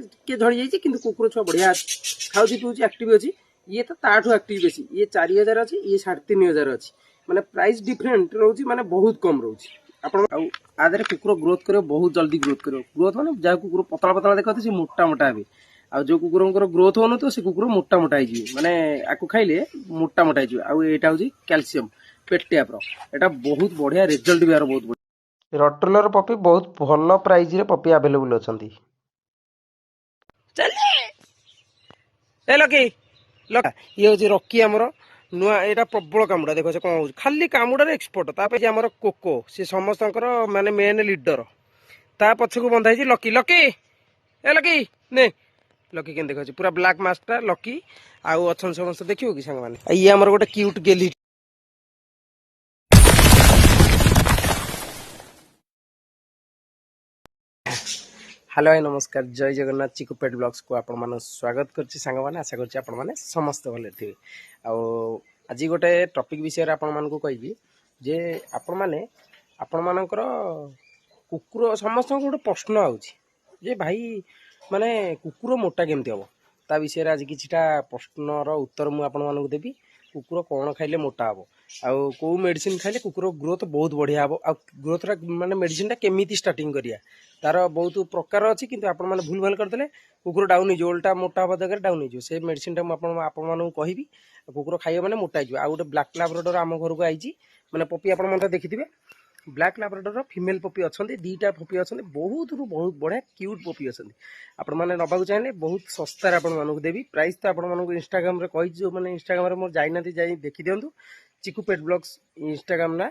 टे झड़ी जाइए कि कुकुर छुआ बढ़िया खाऊँ पीऊँ एक्टिव अच्छी ये तो ताठू एक्टिव बेसी ये 4000 अच्छी ये 3500 अच्छी माने प्राइस डिफरेंट रोचे माने बहुत कम रोचे आदि कुकुर ग्रोथ कर बहुत जल्दी ग्रोथ कर ग्रोथ माने जहाँ कुकुर पतला पतला देखा से मोटा मोटा हे आ जो कुकुर ग्रोथ हो तो से कुकुर मोटा मोटा हो माने आपको खाइले मोटा मोटा हो यहाँ हूँ कैल्शियम पेटियापर एटा बहुत बढ़िया रिजल्ट भी यार बहुत बढ़िया रटलर पपी बहुत भल प्राइस रे पपी अवेलेबल अच्छी ए लकी ये हूँ रकी आमर नुआ यहाँ प्रबल कामुड़ा देख कौन हो खाली कामुड़ार एक्सपर्ट तापर आमर कोको सी समस्त माने मेन लीडर ता पछक बंधा लकी लकी ए लकी ने लकी के देखा पूरा ब्लाक मास्कटा लकी आउ अच्छा समस्त देखियो कि सांग माने ये आमर गोटे क्यूट गेली हेलो हाय नमस्कार जय जगन्नाथ चिकू पेट ब्लॉग्स को आपण मान स्वागत करछि सांग माने आशा करछि आपण माने समस्त भले थिबे आज गोटे टॉपिक विषय रे आपण मान को कहबी जे आपण मानकर कुकुर समस्त गोटे प्रश्न आउछि जे भाई माने कुकुर मोटा केमती हम ता विषय रे आज किछिटा प्रश्नर उत्तर मु आपण मान को देबी कुकुर कौन खाइले मोटा हम आउ को मेडिसिन खाइले कुकुर ग्रोथ बहुत बढ़िया हम आ ग्रोथ माने मेडिसिन टा केमिति स्टार्टिंग करिया तार बहुत प्रकार अच्छी किंतु आपण माने भूल भाल करदेले कुकुर डाउन हो ओल्टा मोटा हवा जगह डाउन हो से मेडिसिन टा कहबी कुकुर खाइबा माने मोटा हो आ गोटे ब्लैक लैब्राडोर आम घर को आईची माने पपी आपण माने देखिथिबे ब्लैक लैब्राडोर फीमेल पपी अच्छे दीटा पपी अच्छे बहुत रु बहुत बढ़िया क्यूट पपी अच्छे आपण मैंने नवा चाहिए बहुत सस्तार आपको देवी प्राइस तो आपको इंस्टाग्राम रे कही जो मैंने इंस्टाग्राम रे मोर जाइना देखी दिंतु चिकू पेट ब्लॉग्स इंस्टाग्राम ना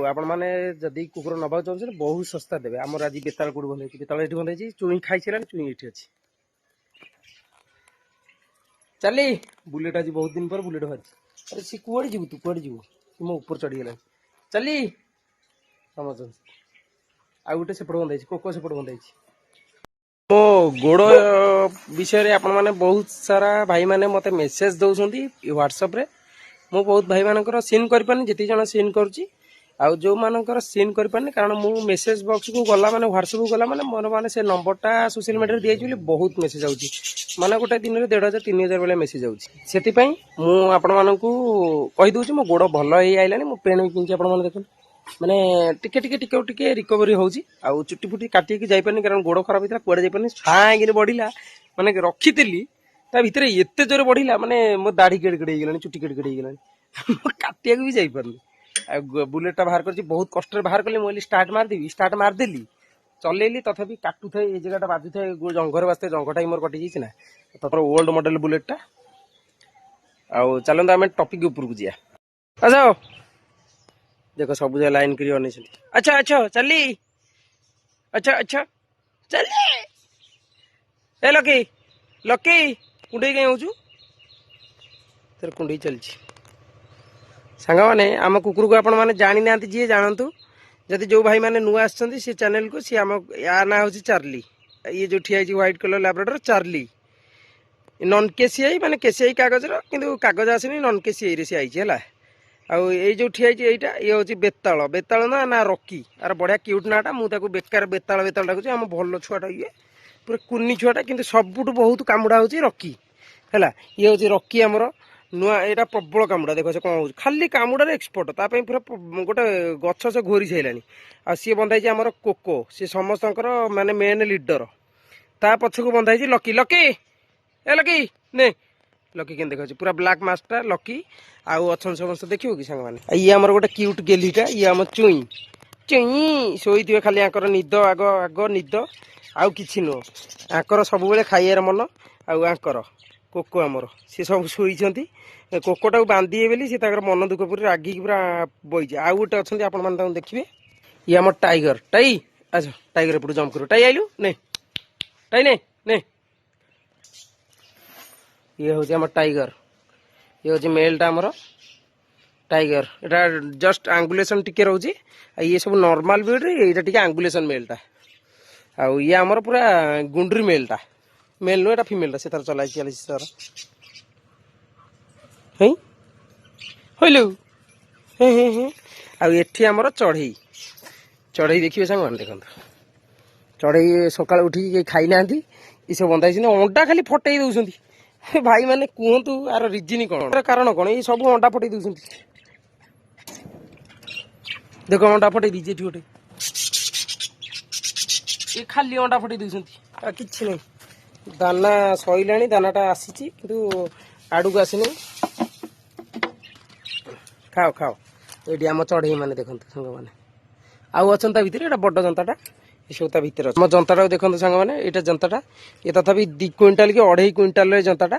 आपण मैंने जदि कुकुर नवा चाहते बहुत सस्ता देवे आमर आज बेताल कोड बंद बेताल ये बंद चुई खाई सारा चुई ये अच्छी चली बुलेट आज बहुत दिन पर बुलेट बाहर अरे सी कुआड़े जीव तू कुआड़े जीव मो ऊपर चढ़ीगला चली आ गोटे सेपट बंधाई कोको सेपट बंधाई मो गोड़ विषय रे आपण माने बहुत सारा भाई माने मते मेसेज दउछंती व्हाट्सएप रे मो बहुत भाई मानकर सीन कर पानी जति जण सीन करूची आ जो मानकर सीन कर पानी कारण मु मेसेज बॉक्स को गला माने व्हाट्सएप को गला माने मोर माने से नंबरटा सोशल मीडिया रे दियाई बहुत मेसेज आउची माने गोटे दिन रे 1500 3000 बेले मेसेज आउची सेति पई मु आपण मानकू कहि दउची मो गोड़ भलो हे आइलानी मो पेन किंची आपण माने देखन माने टिके टिके टिके टिके रिकवरी होउची आ चुट्टी फुट्टी काटी के जाई पानी कारण गोड़ खराब हिता कुआडे जाई पानी छागिने बढ़िला माने रखितिली ता भितरे एते जोरे बढ़िला माने मो दाढ़ी केड़ गेलानी चुट्टी केड़ गेलानी काटिया भी जाई पारनी आ बुलेटटा बाहर करची बहुत कष्ट रे बाहर करली मोली स्टार्ट मार देली चलेली तथापि काटू थाए ए जगहटा बाजू थाए जंघर वास्ते जंघटा मोर कटि जाइछि ना तपर ओल्ड मॉडल बुलेटटा आ चलंदा हमें टॉपिक ऊपर को जिया आ जाओ देखो सब लाइन करी अने अच्छा अच्छा चली अच्छा अच्छा चली ए लकी लकी कुंडई कहीं होचु तेरे कुंडई चलची सांग माने आम कुकुर को आपण माने जानी नांती जी जानतु जदि जो भाई माने नुआ आछंती से चैनल को सी आम या ना होची चार्ली ये जो ठिया जी white colour labrador Charlie non KCI माने केसीआई कागज रो किंतु कागज आसीनी नॉन केसीआई रे से आइची हला आउ ये जो ठिया यहाँ ये हूँ बेताल बेताल ना ना रकी आर बढ़िया क्यूट नाटा मुझे बेकार बेताल बेताल डाकुच आम भल छुआटा ये पूरा कुनी छुआटा कि सबुठ बहुत कामुड़ा हूँ रकी है ये हूँ रकी आमर नुआ यहाँ प्रबल कामुड़ा देख कौन हो खाली कामुड़ार एक्सपर्ट ताप पूरा गोटे गछ से घोरी सारानी आ सी बंधाई आमर कोको सी समस्त माने मेन लीडर ता पछक बंधाई लकी लकी ए लकी ने लकी के देखा पूरा ब्लाक मास्कटा लकी आउ अच्छा समस्त देखियो कि सांग माने ये आमर गोटे क्यूट गेलीटा ये आम चुई चुई शोई खाली आकर निद आग आग निद आउ किछि नो आकर सब बेले खाइयार मन आउ आकर कोको आमर सी सब शोईछंती कोकोटा बांधी बेली सी ताकर मन दुख पूरी रागी पूरा बइजे आउ गोटे अछंती आपण माने ताऊ देखिबे ये आमर टाइगर टाई अच्छा टाइगर एपटू जंप करू टाई आइलु ने टाई ने ये हूँ आम टाइगर ये हूँ मेलटा आमर टाइगर एटा जस्ट आंगुलेसन टिके रोचे ये सब नॉर्मल ब्रीड ये टिके आंगुलेसन मेलटा आउ ये आमर पूरा गुंडरी मेलटा मेल नु एटा फीमेलटा से तार चलाई चली सर हई होइलु हे हे हे आउ एठी आमर चढ़ई चढ़ई देखिबे संग मान देखंत चढ़ई सकाळ उठी के खाई नांती ଏସବୁ ବନ୍ଧା ହେଇଛନ୍ତି ଅଣ୍ଡା ଖାଲି ଫଟେଇ ଦଉଛନ୍ତି ଭାଇ ମାନେ କୁହନ୍ତୁ ଆର ରିଜିନ କଣ କାରଣ କଣ ଏଇ ସବୁ ଅଣ୍ଡା ଫଟେଇ ଦଉଛନ୍ତି ଦେଖ ଅଣ୍ଡା ଫଟେଇ ଦେଇଛି ଏଠି ଗୋଟେ ଏ ଖାଲି ଅଣ୍ଡା ଫଟେଇ ଦଉଛନ୍ତି ଆଉ କିଛି ନାହିଁ ଦାନା ସଇଲାଣି ଦାନାଟା ଆସିଛି କିନ୍ତୁ ଆଡକୁ ଆସିନି ଖାଅ ଖାଅ ଏଇଠି ଆମ ଚଢେଇ ମାନେ ଦେଖନ୍ତୁ ସାଙ୍ଗମାନେ ଆଉ ଅଛନ୍ତି ତା ଭିତରେ ଏଇଟା ବଡ ଜନ୍ତାଟା ଏସବୁ ତା ଭିତରେ ଅଛି ମୋ ଜନ୍ତାଟାକୁ ଦେଖନ୍ତୁ ସାଙ୍ଗମାନେ ଏଇଟା ଜନ୍ତାଟା ଏ ତଥାପି 2 କୁଇଣ୍ଟାଲ କି 2.5 କୁଇଣ୍ଟାଲର ଜନ୍ତାଟା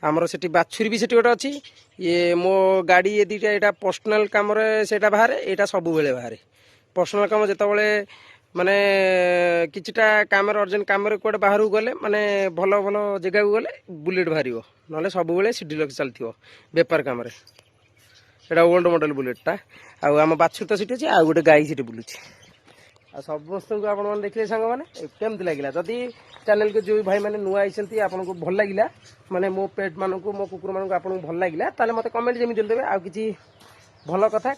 ଆମର ସେଠି ବାଛୁରୀ ବି ସେଠି ଗୋଟେ ଅଛି ଇଏ ମୋ ଗାଡ଼ି ଏ ଦୁଇଟା ଏଇଟା ପର୍ସନାଲ କାମରେ ସେଇଟା ବାହାରେ ଏଇଟା ସବୁବେଳେ ବାହାରେ ପର୍ସନାଲ କାମ ଯେତେବେଳେ ମାନେ କିଛିଟା କାମରେ ଅର୍ଜେଣ୍ଟ କାମରେ କୁଆଡ଼େ ବାହାରକୁ ଗଲେ ମାନେ ଭଲ ଭଲ ଜାଗାକୁ ଗଲେ ବୁଲେଟ୍ ବାହାରିବ ନହେଲେ ସବୁବେଳେ ସିଡି ଲକ୍ସ ଚାଲିଥିବ ବେପାର କାମରେ ଏଇଟା ଓଲ୍ଡ ମଡେଲ ବୁଲେଟ୍ଟା ଆଉ ଆମ ବାଛୁରୀ ତ ସେଠି ଅଛି ଆଉ ଗୋଟେ ଗାଈ ସେଠି ବୁଲୁଛି ଆଉ ସମସ୍ତଙ୍କୁ ଆପଣମାନେ ଦେଖିଲେ ସାଙ୍ଗମାନେ କେମିତି ଲାଗିଲା ଯଦି ଚ୍ୟାନେଲକୁ ଯେଉଁ ଭାଇମାନେ ନୂଆ ଆଇଛନ୍ତି ଆପଣଙ୍କୁ ଭଲ ଲାଗିଲା ମାନେ ମୋ ପେଟ୍ ମାନଙ୍କୁ ମୋ କୁକୁରମାନଙ୍କୁ ଆପଣଙ୍କୁ ଭଲ ଲାଗିଲା ତାହେଲେ ମୋତେ କମେଣ୍ଟ ଯେମିତି ଦେବେ ଆଉ କିଛି ଭଲ କଥା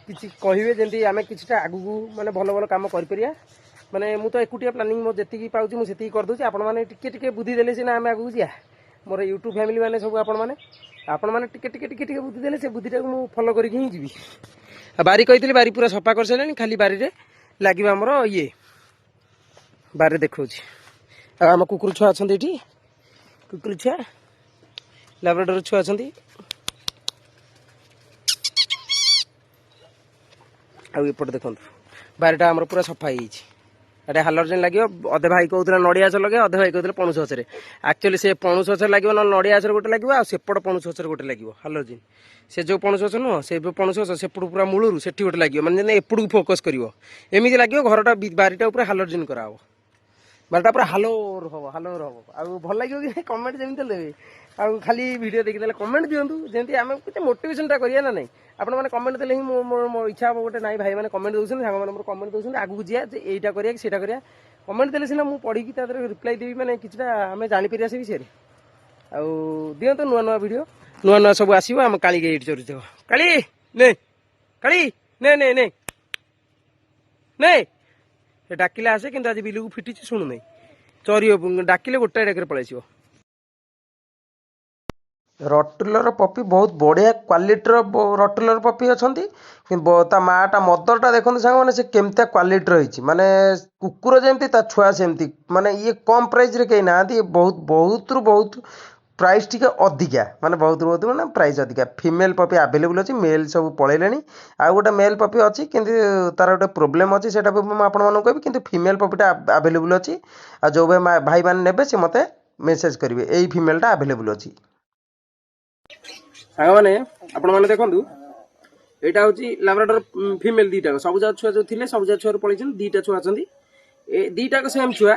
କିଛି କହିବେ ଯେମିତି ଆମେ କିଛିଟା ଆଗକୁ ମାନେ ଭଲ ଭଲ କାମ କରିପାରିବା ମାନେ ମୁଁ ତ ଏକୁଟିଆ ପ୍ଲାନିଂ ମୋ ଯେତିକି ପାଉଛି ମୁଁ ସେତିକି କରିଦେଉଛି ଆପଣମାନେ ଟିକେ ଟିକେ ବୁଦ୍ଧି ଦେଲେ ସିନା ଆମେ ଆଗକୁ ଯିବା ମୋର ୟୁଟ୍ୟୁବ୍ ଫ୍ୟାମିଲି ମାନେ ସବୁ ଆପଣମାନେ ଟିକେ ଟିକେ ଟିକେ ଟିକେ ବୁଦ୍ଧି ଦେଲେ ସେ ବୁଦ୍ଧିଟାକୁ ମୁଁ ଫଲୋ କରିକି ହିଁ ଯିବି ଆଉ ବାରି କହିଥିଲି ବାରି ପୁରା ସଫା କରିସାରିଲେଣି ଖାଲି ବାରିରେ ଲାଗିବ ଆମର ଇଏ ବାରିରେ ଦେଖାଉଛି ଆଉ ଆମ କୁକୁର ଛୁଆ ଅଛନ୍ତି ଏଠି କୁକୁର ଛୁଆ ଲାବ୍ରାଡୋର ଛୁଆ ଅଛନ୍ତି ଆଉ ଏପଟେ ଦେଖନ୍ତୁ ବାରିଟା ଆମର ପୁରା ସଫା ହେଇଯାଇଛି ଏଟା ହାଲୋଜେନ ଲାଗିବ ଅଧେ ଭାଇ କହୁଥିଲେ ନଡ଼ିଆ ଗଛ ଲଗେଇବା ଅଧେ ଭାଇ କହୁଥିଲେ ପଣସ ଗଛରେ ଆକ୍ଚୁଆଲି ସେ ପଣସ ଗଛରେ ଲାଗିବ ନହେଲେ ନଡ଼ିଆ ଗଛରେ ଗୋଟେ ଲାଗିବ ଆଉ ସେପଟ ପଣସ ଗଛରେ ଗୋଟେ ଲାଗିବ ହାଲୋଜେନ ସେ ଯେଉଁ ପଣସ ଗଛ ନୁହଁ ସେ ପଣସ ଗଛ ସେପଟୁ ପୁରା ମୂଳରୁ ସେଠି ଗୋଟେ ଲାଗିବ ମାନେ ଯେମିତି ଏପଟକୁ ଫୋକସ୍ କରିବ ଏମିତି ଲାଗିବ ଘରଟା ବାରିଟା ଉପରେ ହାଲୋଜେନ କରାହବ ବାରିଟା ପୁରା ହାଲୋର ହବ ଆଉ ଭଲ ଲାଗିବ କି କମେଣ୍ଟ ଯେମିତି ଦେବେ ଆଉ ଖାଲି ଭିଡ଼ିଓ ଦେଖିଦେଲେ କମେଣ୍ଟ ଦିଅନ୍ତୁ ଯେମିତି ଆମେ କିଛି ମୋଟିଭେସନଟା କରିବା ନା ନାହିଁ ଆପଣମାନେ କମେଣ୍ଟ ଦେଲେ ହିଁ ମୋ ଇଚ୍ଛା ହେବ ଗୋଟେ ନାଇଁ ଭାଇମାନେ କମେଣ୍ଟ ଦେଉଛନ୍ତି ସାଙ୍ଗମାନେ ମୋର କମେଣ୍ଟ ଦେଉଛନ୍ତି ଆଗକୁ ଯିବା ଯେ ଏଇଟା କରିବା କି ସେଇଟା କରିବା କମେଣ୍ଟ ଦେଲେ ସିନା ମୁଁ ପଢ଼ିକି ତା ଦେହରେ ରିପ୍ଲାଏ ଦେବି ମାନେ କିଛିଟା ଆମେ ଜାଣିପାରିବା ସେ ବିଷୟରେ ଆଉ ଦିଅନ୍ତୁ ନୂଆ ନୂଆ ଭିଡ଼ିଓ ନୂଆ ନୂଆ ସବୁ ଆସିବ ଆମ କାଳି ଏଇଠି ଚରୁଥିବ କାଳି ନେ କାଳି ନେ ନେ ନେ ନେ ସେ ଡାକିଲେ ଆସେ କିନ୍ତୁ ଆଜି ବିଲକୁ ଫିଟିଛି ଶୁଣୁନାହିଁ ଚରିବ ଡାକିଲେ ଗୋଟାଏ ଡାକରେ ପଳାଇଯିବ ରଟୁଲର ପପି ବହୁତ ବଢ଼ିଆ କ୍ୱାଲିଟିର ରଟୁଲର ପପି ଅଛନ୍ତି କିନ୍ତୁ ତା ମାଆଟା ମଦରଟା ଦେଖନ୍ତୁ ସାଙ୍ଗମାନେ ସେ କେମିତିଆ କ୍ୱାଲିଟିର ହେଇଛି ମାନେ କୁକୁର ଯେମିତି ତା ଛୁଆ ସେମିତି ମାନେ ଇଏ କମ୍ ପ୍ରାଇସ୍ରେ କେହି ନାହାନ୍ତି ଇଏ ବହୁତରୁ ବହୁତ ପ୍ରାଇସ୍ ଟିକେ ଅଧିକା ମାନେ ବହୁତ ମାନେ ପ୍ରାଇସ୍ ଅଧିକା ଫିମେଲ୍ ପପି ଆଭେଲେବୁଲ୍ ଅଛି ମେଲ୍ ସବୁ ପଳେଇଲେଣି ଆଉ ଗୋଟେ ମେଲ୍ ପପି ଅଛି କିନ୍ତୁ ତାର ଗୋଟେ ପ୍ରୋବ୍ଲେମ୍ ଅଛି ସେଇଟା ବି ମୁଁ ଆପଣମାନଙ୍କୁ କହିବି କିନ୍ତୁ ଫିମେଲ୍ ପପିଟା ଆଭେଲେବୁଲ୍ ଅଛି ଆଉ ଯେଉଁ ଭାଇମାନେ ନେବେ ସେ ମୋତେ ମେସେଜ୍ କରିବେ ଏଇ ଫିମେଲ୍ଟା ଆଭେଲେବୁଲ୍ ଅଛି ସାଙ୍ଗମାନେ ଆପଣମାନେ ଦେଖନ୍ତୁ ଏଇଟା ହେଉଛି ଲାବ୍ରାଡୋର ଫିମେଲ୍ ଦୁଇଟାକ ସବୁଯାକ ଛୁଆ ଯେଉଁ ଥିଲେ ସବୁଯାକ ଛୁଆରୁ ପଳେଇଛନ୍ତି ଦୁଇଟା ଛୁଆ ଅଛନ୍ତି ଏ ଦୁଇଟାକ ସେମ୍ ଛୁଆ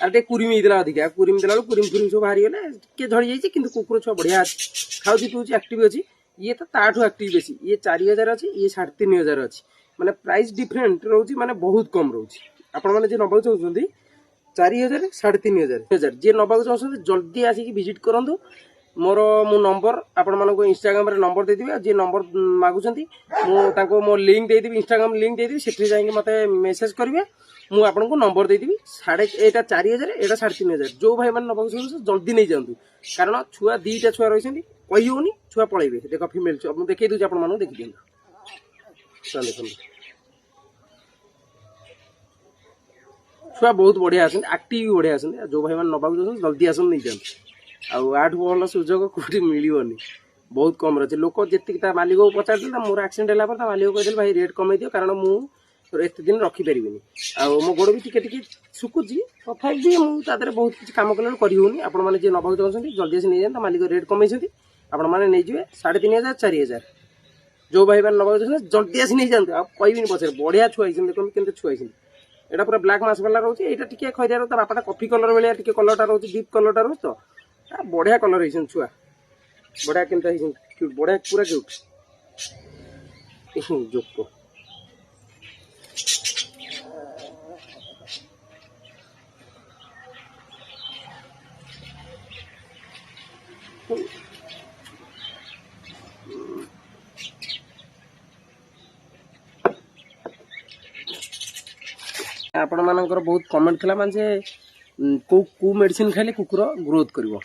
ଆଉ ଟିକେ କୁରିମି ହେଇଥିଲା ଅଧିକା କୁରିମି ଦେଲା ବେଳକୁ କୁରିମି ସବୁ ବାହାରିଗଲେ ଟିକେ ଝଡ଼ି ଯାଇଛି କିନ୍ତୁ କୁକୁର ଛୁଆ ବଢ଼ିଆ ଅଛି ଖାଉଛି ପିଉଛି ଆକ୍ଟିଭ୍ ଅଛି ଇଏ ତ ତାଠୁ ଆକ୍ଟିଭ୍ ବେଶୀ ଇଏ 4000 ଅଛି ଇଏ 3500 ଅଛି ମାନେ ପ୍ରାଇସ୍ ଡିଫରେଣ୍ଟ ରହୁଛି ମାନେ ବହୁତ କମ୍ ରହୁଛି ଆପଣମାନେ ଯିଏ ନେବାକୁ ଚାହୁଁଛନ୍ତି 4000 3500 ଯିଏ ନେବାକୁ ଚାହୁଁଛନ୍ତି ଜଲ୍ଦି ଆସିକି ଭିଜିଟ୍ କରନ୍ତୁ ମୋର ମୁଁ ନମ୍ବର ଆପଣମାନଙ୍କୁ ଇନଷ୍ଟାଗ୍ରାମରେ ନମ୍ବର ଦେଇଦେବି ଆଉ ଯିଏ ନମ୍ବର ମାଗୁଛନ୍ତି ମୁଁ ତାଙ୍କୁ ମୋ ଲିଙ୍କ୍ ଦେଇଦେବି ଇନଷ୍ଟାଗ୍ରାମ ଲିଙ୍କ୍ ଦେଇଦେବି ସେଠି ଯାଇକି ମୋତେ ମେସେଜ୍ କରିବେ ମୁଁ ଆପଣଙ୍କୁ ନମ୍ବର ଦେଇଦେବି ଏଇଟା 4000 ଏଇଟା 3500 ଯେଉଁ ଭାଇମାନେ ନେବାକୁ ଚାହୁଁଛନ୍ତି ଜଲ୍ଦି ନେଇଯାଆନ୍ତୁ କାରଣ ଛୁଆ ଦୁଇଟା ଛୁଆ ରହିଛନ୍ତି କହି ହେଉନି ଛୁଆ ପଳେଇବେ ଦେଖ ଫିମେଲ୍ ଛୁଆ ମୁଁ ଦେଖେଇ ଦେଉଛି ଆପଣମାନଙ୍କୁ ଦେଖିଦିଅନ୍ତୁ ଦେଖନ୍ତୁ ଛୁଆ ବହୁତ ବଢ଼ିଆ ଅଛନ୍ତି ଆକ୍ଟିଭ୍ ବଢ଼ିଆ ଅଛନ୍ତି ଆଉ ଯେଉଁ ଭାଇମାନେ ନେବାକୁ ଚାହୁଁଛନ୍ତି ଜଲ୍ଦି ଆସନ୍ତୁ ନେଇଯାଆନ୍ତୁ ଆଉ ଆଠୁ ଭଲ ସୁଯୋଗ କେଉଁଠି ମିଳିବନି ବହୁତ କମ୍ ଅଛି ଲୋକ ଯେତିକି ତା ମାଲିକକୁ ପଚାରିଥିଲେ ମୋର ଆକ୍ସିଡେଣ୍ଟ ହେଲା ପରେ ତା ମାଲିକ କହିଦେଲେ ଭାଇ ରେଟ୍ କମେଇ ଦିଅ କାରଣ ମୁଁ ଏତେ ଦିନ ରଖିପାରିବିନି ଆଉ ମୋ ଗୋଡ଼ ବି ଟିକେ ଟିକେ ଶୁଖୁଛି ତଥାପି ବି ମୁଁ ତା ଦେହରେ ବହୁତ କିଛି କାମ କଲେ କରିହେଉନି ଆପଣମାନେ ଯିଏ ନେବାକୁ ଚାହୁଁଛନ୍ତି ଜଲ୍ଦି ଆସି ନେଇଯାଆନ୍ତୁ ତା ମାଲିକ ରେଟ୍ କମେଇଛନ୍ତି ଆପଣମାନେ ନେଇଯିବେ 3500 4000 ଯେଉଁ ଭାଇମାନେ ନେବାକୁ ଚାହୁଁଛନ୍ତି ଜଲ୍ଦି ଆସି ନେଇଯାଆନ୍ତୁ ଆଉ କହିବିନି ପଛରେ ବଢ଼ିଆ ଛୁଆ ହେଇଛନ୍ତି ଦେଖନ୍ତୁ କେମିତି ଛୁଆ ହେଇଛନ୍ତି ଏଇଟା ପୁରା ବ୍ଲାକ୍ ମାସ୍ ବାଲା ରହୁଛି ଏଇଟା ଟିକେ ଖଇରିଆ ତା ବାପାଟା କଫି କଲର୍ ଭଳିଆ ଟିକେ କଲର୍ଟା ରହୁଛି ଡିପ୍ କଲର୍ଟା ରହୁଛି ତ ବଢ଼ିଆ କଲର୍ ହେଇଛନ୍ତି ଛୁଆ ବଢ଼ିଆ କେମିତି ହେଇଛନ୍ତି ବଢ଼ିଆ ପୁରା କ୍ୟୁଟ୍ ଯୋକ ଆପଣମାନଙ୍କର ବହୁତ କମେଣ୍ଟ ଥିଲା ମାନେ ଯେ को मेडिसिन खाइले कुकुर ग्रोथ करिवो।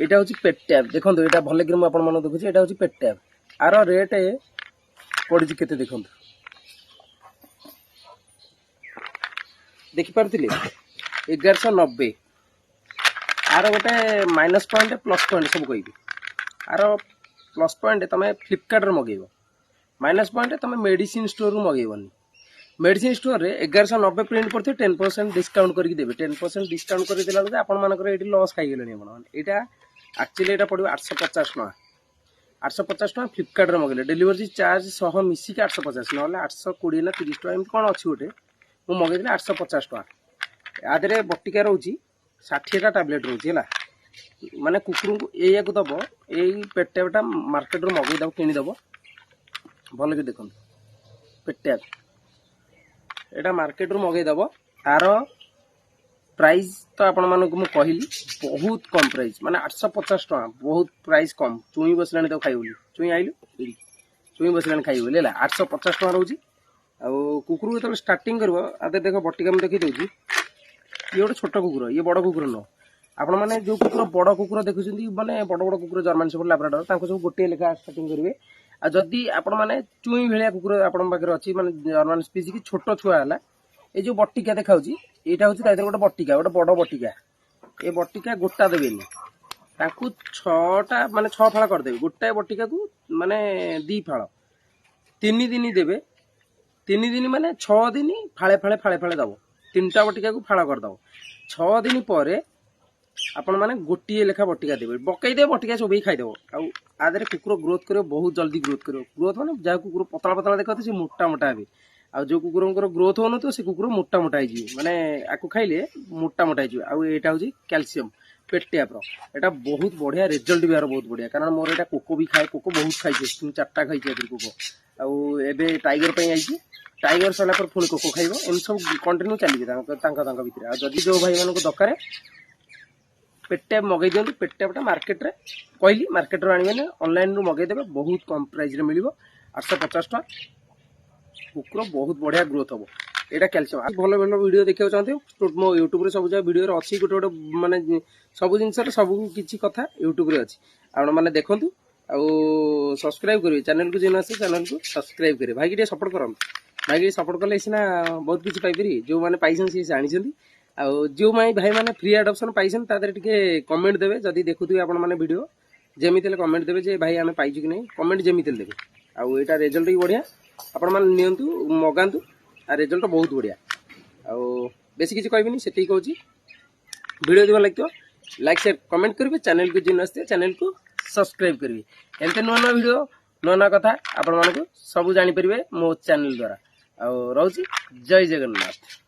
एटा होची पेट टैब देखंतु एटा भले कि आपण मन देखुची एटा होची पेट टैब आरो रेट पड़िछि केते देखंतु देखि पारथिले 1190 आरो गोटे माइनस पॉइंट प्लस पॉइंट सब कहबी आरो प्लस पॉइंट तमे फ्लिपकार्ट रे मगेइबो माइनस पॉइंट तमे मेडिसिन स्टोर रू मगेइबोनी मेडिसिन स्टोर रे 1190 प्रिंट करथे 10% डिस्काउंट करके देबे 10% डिस्काउंट कर देला बेले आपण मानकर एठी लॉस खाइ गेलनी आपण एटा एक्चुअली एटा पड़िबो 850 टका 850 टका फ्लिपकार्ट रे मगेले डिलीवरी चार्ज सह मिसी के 850 नले 820 ना 30 टका एम कोन अछि गोटे मु मगेइले 850 टका आदरे बटिका रहउची 60 टा टैबलेट रहउची हला माने कुकुर को एया को दबो एई पेट टैबटा मार्केट रो मगेइ दबो किनि दबो भल के देखन पेट टैब एटा मार्केट रू मगेइ दबो तार प्राइस तो आपण मानको मु कहिली बहुत कम प्राइस माने 850 टका बहुत प्राइस कम चुई बसलानी तो खाइबोली चुई आइलु चुई बसलानी खाइबोली हला 850 टका रहउची आ कुकुर तो स्टार्टिंग करबो आदे देखो बटिका में देखि देउची ये गोटे छोट कुकुर ये बड़ कुकुर न आपण माने जो कुकुर बड़ कुकुर देखुछंती माने बड़ बड़ कुकुर जर्मन शेफर्ड लैब्राडोर ताको सब गोटे लेखा स्टार्टिंग करिवे आ जदी आपण माने चुई भेलिया कुकुर आपण पाखरे अछि माने जर्मन स्पीसी की छोट छुआ हला ए जो बटिका देखाउची एटा होची ताइतर गोटे बटिका गोटे बड़ बटिका ए बटिका गोटा देबेनी ताकू 6टा माने 6 फाळा कर देबे गोटा बटिका को माने 2 फाळ 3 दिन देबे 3 दिन माने 6 दिन फाळे फाळे फाळे फाळे दबो 3टा बटिका को फाळ कर दबो 6 दिन परे आपण माने गोटिए लेखा बटिका देबे बकई दे बटिका सोबई खाइ देबो आ आदरे कुकुर ग्रोथ करियो बहुत जल्दी ग्रोथ करियो ग्रोथ माने जा कुकुर पतला पतला देखत से मोटा मोटा हेबे आ जो कुकुरंकर ग्रोथ होनो तो से कुकुर मोटा मोटा हो जी माने आकु खाइले मोटा मोटा हो आ एटा होजी कैल्शियम पेट टैप रो एटा बहुत बढ़िया रिजल्ट भी यार बहुत बढ़िया कारण मोर एटा कोको भी खाए कोको बहुत खाइ छै 3-4टा खाइ छै कोको आ एबे टाइगर पई आइ छी टाइगर सला पर फुल कोको खाइबो एम सब कंटिन्यू चली तांका भितर आ जदी जो भाई मानको दरकार पेट टैप मगै दियंतु पेट टैपटा मार्केट रे कहली मार्केट रो आनिबे ऑनलाइन रो मगै देबे बहुत कम प्राइस रे मिलिबो 850 टका कुकुर बहुत बढ़िया ग्रोथ हम एटा कैल्शियम भल भल वीडियो देखा चाहते मो यूट्यूब रे सब जगह वीडियो अच्छी गोटे गोटे माने सब जिनस सब किछि कथा यूट्यूब रे अच्छी आपण माने देखंतु आ सब्सक्राइब करिवे चैनल को जेन आसे चैनल को सब्सक्राइब करिवे भाई के सपोर्ट करम भाई के सपोर्ट कले सिना बहुत किछि पाइ परी जो माने पाइसन से जानि छथि आ जो माई भाई माने फ्री एडॉप्शन पाइसन तादर टिके कमेंट देबे जदी देखुथि आपण माने वीडियो जेमितेले कमेंट देबे जे भाई आमे पाइछु कि नै कमेंट जेमितेले देबे आ एटा रिजल्ट भी बढ़िया आपण माने नियंतु मगांतु आ रिजल्ट बहुत बढ़िया आ बेसी किछि कहबिनी सेठी कहूची वीडियो दिबा लागतो लाइक शेयर कमेंट करबे चैनल को जिन आस्ते चैनल को सब्सक्राइब करबे एंते नुआ नुआ वीडियो नुआ नुआ कथा आपण मानको सब जानि परिबे मो चैनल द्वारा आ रहउची जय जगन्नाथ।